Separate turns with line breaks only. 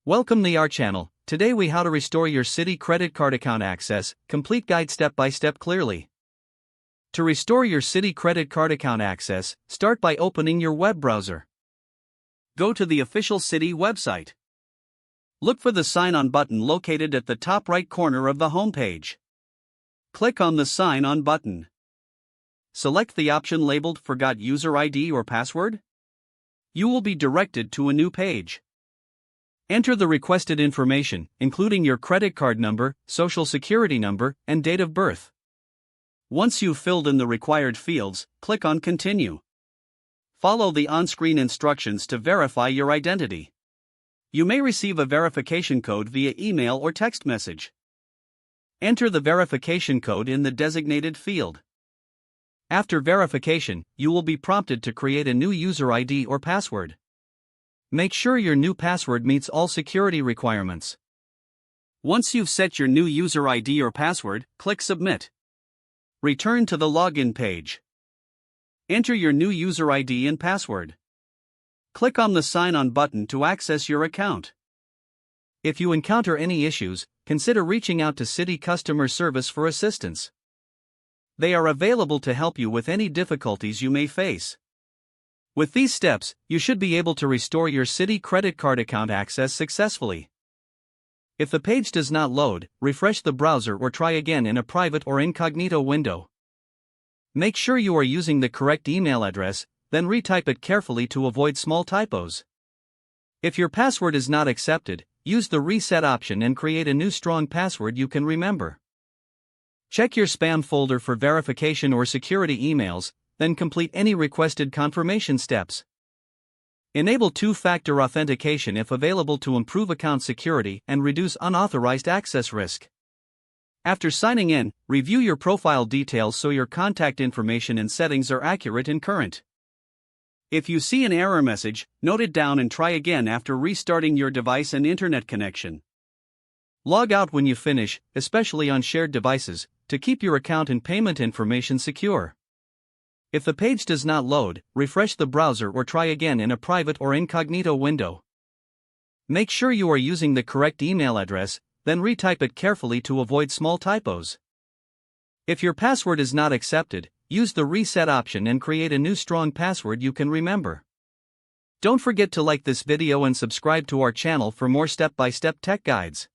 Welcome to our channel. Today we how to restore your Citi credit card account access, complete guide step by step clearly. To restore your Citi credit card account access, start by opening your web browser. Go to the official Citi website. Look for the sign on button located at the top right corner of the homepage. Click on the sign on button. Select the option labeled Forgot User ID or Password. You will be directed to a new page. Enter the requested information, including your credit card number, social security number, and date of birth. Once you've filled in the required fields, click on Continue. Follow the on-screen instructions to verify your identity. You may receive a verification code via email or text message. Enter the verification code in the designated field. After verification, you will be prompted to create a new user ID or password. Make sure your new password meets all security requirements. Once you've set your new user ID or password, click Submit. Return to the login page. Enter your new user ID and password. Click on the Sign On button to access your account. If you encounter any issues, consider reaching out to Citi customer service for assistance. They are available to help you with any difficulties you may face. With these steps, you should be able to restore your Citi credit card account access successfully. If the page does not load, refresh the browser or try again in a private or incognito window. Make sure you are using the correct email address, then retype it carefully to avoid small typos. If your password is not accepted, use the reset option and create a new strong password you can remember. Check your spam folder for verification or security emails, then complete any requested confirmation steps. Enable two-factor authentication if available to improve account security and reduce unauthorized access risk. After signing in, review your profile details so your contact information and settings are accurate and current. If you see an error message, note it down and try again after restarting your device and internet connection. Log out when you finish, especially on shared devices, to keep your account and payment information secure. If the page does not load, refresh the browser or try again in a private or incognito window. Make sure you are using the correct email address, then retype it carefully to avoid small typos. If your password is not accepted, use the reset option and create a new strong password you can remember. Don't forget to like this video and subscribe to our channel for more step-by-step tech guides.